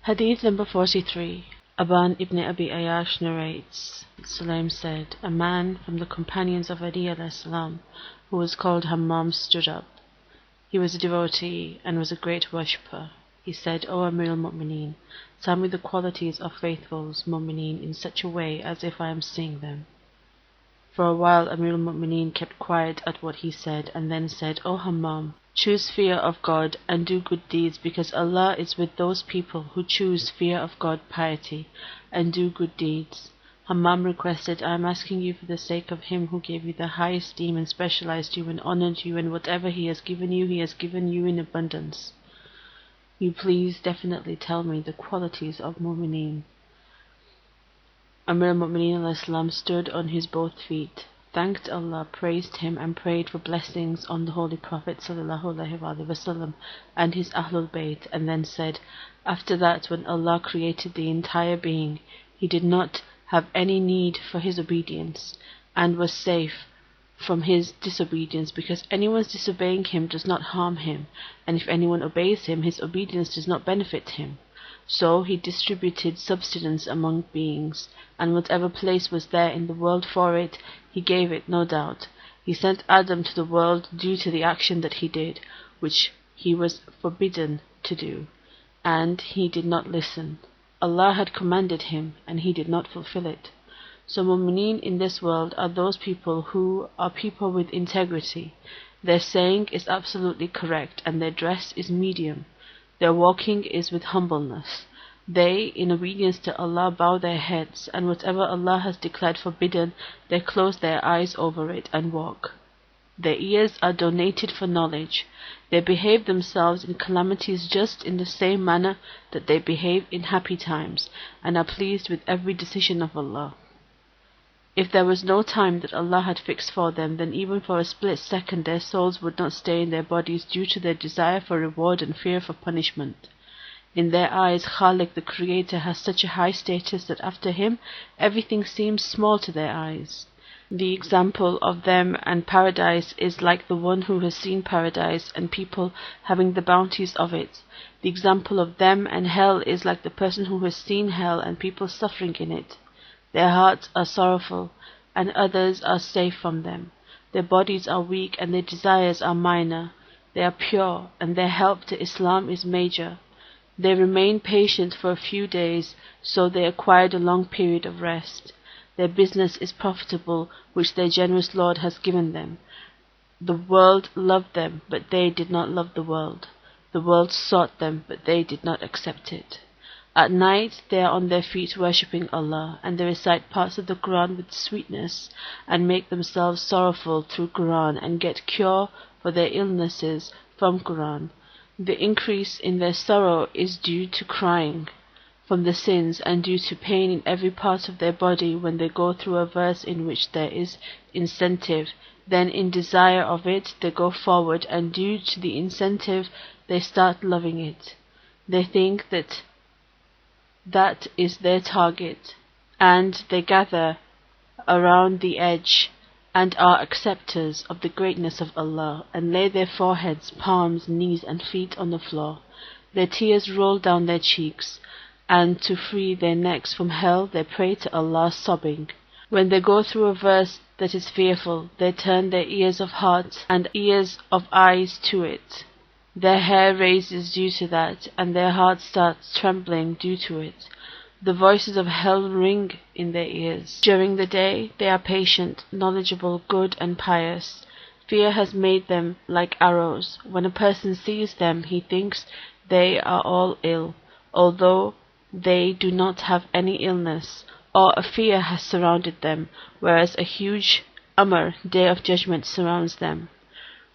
Hadith number 43. Aban ibn Abi Ayyash narrates, Sulaym said, a man from the companions of Ali alayhi salam, who was called Hammam, stood up. He was a devotee and was a great worshipper. He said, O Amir al-Mu'mineen, tell me the qualities of faithfuls Mu'mineen in such a way as if I am seeing them. For a while Amir al-Mu'mineen kept quiet at what he said, and then said, O Hammam, choose fear of God and do good deeds, because Allah is with those people who choose fear of God, piety, and do good deeds. Hammam requested, I am asking you for the sake of Him who gave you the high esteem and specialized you and honored you, and whatever He has given you in abundance. You please definitely tell me the qualities of Mu'mineen. Amir al-Mu'mineen alayhi salam stood on his both feet, thanked Allah, praised Him, and prayed for blessings on the Holy Prophet ﷺ and his Ahlul Bayt, and then said, after that, when Allah created the entire being, He did not have any need for his obedience, and was safe from his disobedience, because anyone's disobeying Him does not harm him, and if anyone obeys Him, his obedience does not benefit him. So He distributed subsistence among beings, and whatever place was there in the world for it, He gave it, no doubt. He sent Adam to the world due to the action that he did, which he was forbidden to do, and he did not listen. Allah had commanded him, and he did not fulfill it. So Mu'mineen in this world are those people who are people with integrity. Their saying is absolutely correct, and their dress is medium. Their walking is with humbleness. They, in obedience to Allah, bow their heads, and whatever Allah has declared forbidden, they close their eyes over it and walk. Their ears are donated for knowledge. They behave themselves in calamities just in the same manner that they behave in happy times, and are pleased with every decision of Allah. If there was no time that Allah had fixed for them, then even for a split second their souls would not stay in their bodies due to their desire for reward and fear for punishment. In their eyes, Khaliq the Creator has such a high status that after Him, everything seems small to their eyes. The example of them and paradise is like the one who has seen paradise and people having the bounties of it. The example of them and hell is like the person who has seen hell and people suffering in it. Their hearts are sorrowful, and others are safe from them. Their bodies are weak, and their desires are minor. They are pure, and their help to Islam is major. They remain patient for a few days, so they acquired a long period of rest. Their business is profitable, which their generous Lord has given them. The world loved them, but they did not love the world. The world sought them, but they did not accept it. At night they are on their feet worshipping Allah, and they recite parts of the Quran with sweetness, and make themselves sorrowful through Quran, and get cure for their illnesses from Quran. The increase in their sorrow is due to crying from the sins, and due to pain in every part of their body when they go through a verse in which there is incentive. Then in desire of it they go forward, and due to the incentive they start loving it. They think that is their target, and they gather around the edge and are acceptors of the greatness of Allah, and lay their foreheads, palms, knees and feet on the floor. Their tears roll down their cheeks, and to free their necks from hell they pray to Allah sobbing. When they go through a verse that is fearful, they turn their ears of heart and ears of eyes to it. Their hair raises due to that, and their heart starts trembling due to it. The voices of hell ring in their ears. During the day they are patient, knowledgeable, good and pious. Fear has made them like arrows. When a person sees them, he thinks they are all ill, although they do not have any illness, or a fear has surrounded them, whereas a huge Amr, day of judgment, surrounds them.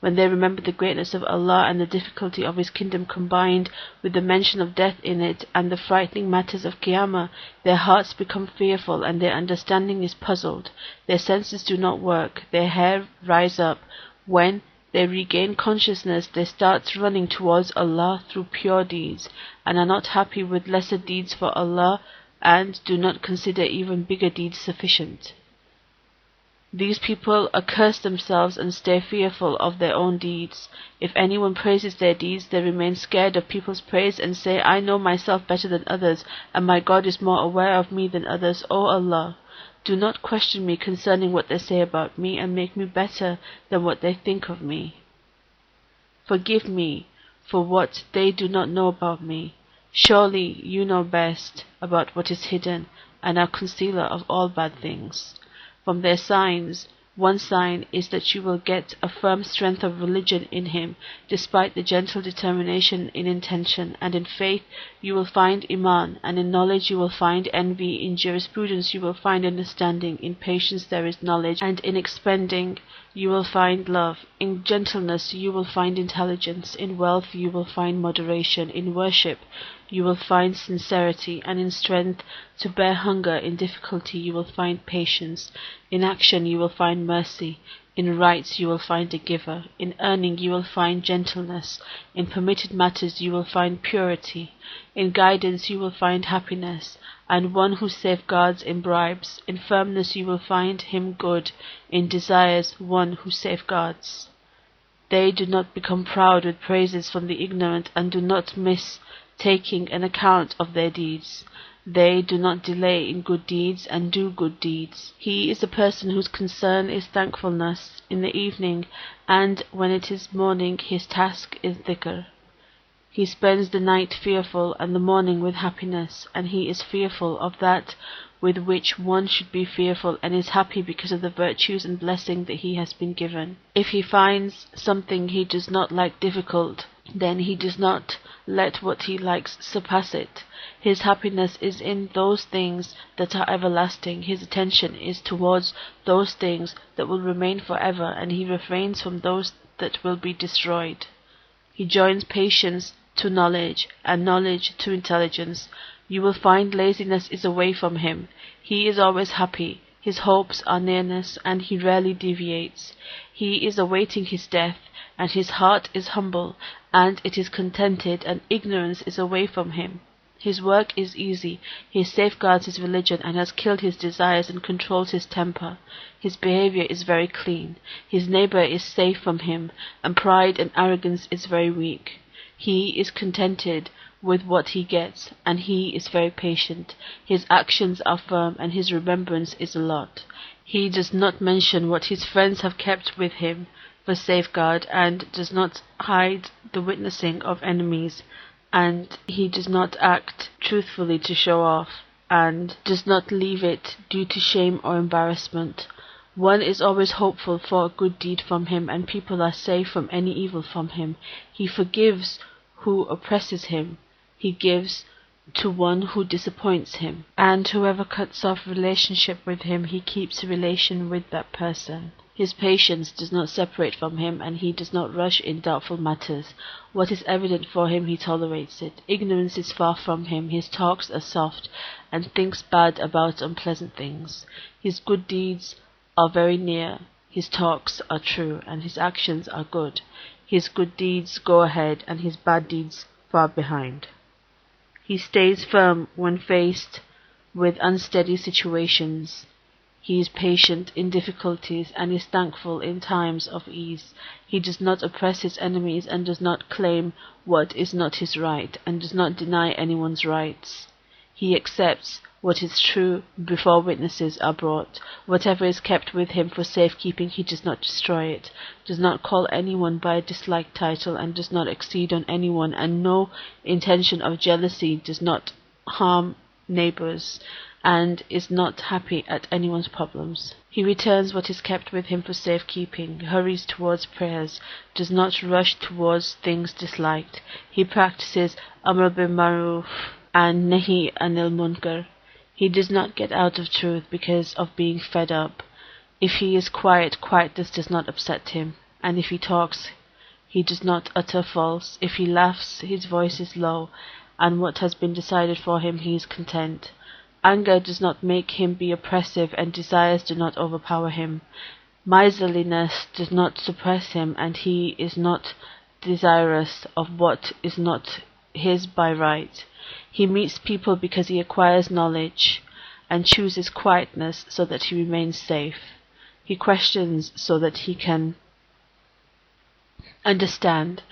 When they remember the greatness of Allah and the difficulty of His kingdom combined with the mention of death in it and the frightening matters of Qiyamah, their hearts become fearful and their understanding is puzzled. Their senses do not work, their hair rise up. When they regain consciousness, they start running towards Allah through pure deeds, and are not happy with lesser deeds for Allah, and do not consider even bigger deeds sufficient. These people accurse themselves and stay fearful of their own deeds. If anyone praises their deeds, they remain scared of people's praise and say, I know myself better than others, and my God is more aware of me than others. O Allah, do not question me concerning what they say about me, and make me better than what they think of me. Forgive me for what they do not know about me. Surely you know best about what is hidden, and are concealer of all bad things. From their signs, one sign is that you will get a firm strength of religion in him, despite the gentle determination in intention, and in faith you will find Iman, and in knowledge you will find envy, in jurisprudence you will find understanding, in patience there is knowledge, and in expending you will find love, in gentleness you will find intelligence, in wealth you will find moderation, in worship you will find sincerity, and in strength to bear hunger, in difficulty you will find patience, in action you will find mercy, in rights you will find a giver, in earning you will find gentleness, in permitted matters you will find purity, in guidance you will find happiness, and one who safeguards in bribes, in firmness you will find him good, in desires one who safeguards. They do not become proud with praises from the ignorant, and do not miss taking an account of their deeds. They do not delay in good deeds, and do good deeds. He is a person whose concern is thankfulness in the evening, and when it is morning his task is dhikr. He spends the night fearful, and the morning with happiness, and he is fearful of that with which one should be fearful, and is happy because of the virtues and blessing that he has been given. If he finds something he does not like difficult, then he does not let what he likes surpass it. His happiness is in those things that are everlasting. His attention is towards those things that will remain forever, and he refrains from those that will be destroyed. He joins patience to knowledge, and knowledge to intelligence. You will find laziness is away from him. He is always happy. His hopes are nearness, and he rarely deviates. He is awaiting his death, and his heart is humble, and it is contented, and ignorance is away from him. His work is easy. He safeguards his religion, and has killed his desires and controls his temper. His behavior is very clean. His neighbor is safe from him, and pride and arrogance is very weak. He is contented with what he gets, and he is very patient. His actions are firm, and his remembrance is a lot. He does not mention what his friends have kept with him for safeguard, and does not hide the witnessing of enemies, and he does not act truthfully to show off, and does not leave it due to shame or embarrassment. One is always hopeful for a good deed from him, and people are safe from any evil from him. He forgives who oppresses him. He gives to one who disappoints him, and whoever cuts off relationship with him, he keeps a relation with that person. His patience does not separate from him, and he does not rush in doubtful matters. What is evident for him, he tolerates it. Ignorance is far from him. His talks are soft, and thinks bad about unpleasant things. His good deeds are very near. His talks are true, and his actions are good. His good deeds go ahead, and his bad deeds far behind. He stays firm when faced with unsteady situations. He is patient in difficulties, and is thankful in times of ease. He does not oppress his enemies, and does not claim what is not his right, and does not deny anyone's rights. He accepts what is true before witnesses are brought. Whatever is kept with him for safekeeping, he does not destroy it, does not call anyone by a disliked title, and does not exceed on anyone, and no intention of jealousy, does not harm neighbors, and is not happy at anyone's problems. He returns what is kept with him for safekeeping, hurries towards prayers, does not rush towards things disliked. He practices Amr bil Ma'ruf and Nahi anil Munkar. He does not get out of truth because of being fed up. If he is quiet, quietness does not upset him, and if he talks, he does not utter false. If he laughs, his voice is low, and what has been decided for him, he is content. Anger does not make him be oppressive, and desires do not overpower him. Miserliness does not suppress him, and he is not desirous of what is not his by right. He meets people because he acquires knowledge, and chooses quietness so that he remains safe. He questions so that he can understand,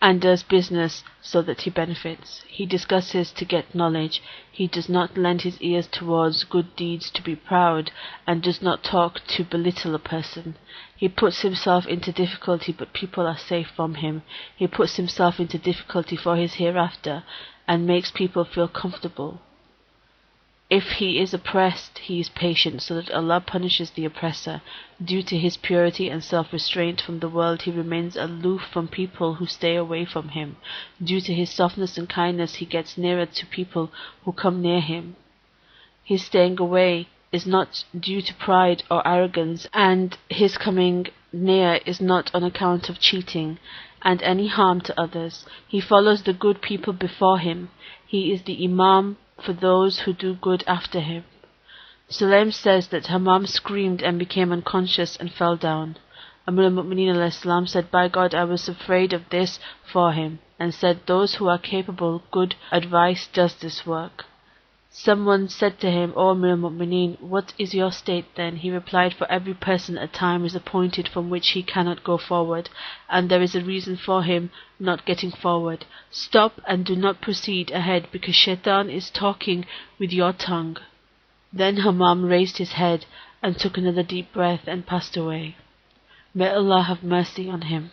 and does business so that he benefits. He discusses to get knowledge. He does not lend his ears towards good deeds to be proud, and does not talk to belittle a person. He puts himself into difficulty, but people are safe from him. He puts himself into difficulty for his hereafter, and makes people feel comfortable. If he is oppressed, he is patient, so that Allah punishes the oppressor. Due to his purity and self-restraint from the world, he remains aloof from people who stay away from him. Due to his softness and kindness, he gets nearer to people who come near him. His staying away is not due to pride or arrogance, and his coming near is not on account of cheating and any harm to others. He follows the good people before him. He is the Imam for those who do good after him. Sulaym says that Hammam screamed and became unconscious and fell down. Amir al-Mu'mineen a.s. said, "By God, I was afraid of this for him," and said, "Those who are capable, good advice does this work." Someone said to him, "O Amir al-Mu'mineen, what is your state then?" He replied, "For every person a time is appointed from which he cannot go forward, and there is a reason for him not getting forward. Stop and do not proceed ahead, because Shaitan is talking with your tongue." Then Hammam raised his head and took another deep breath and passed away. May Allah have mercy on him.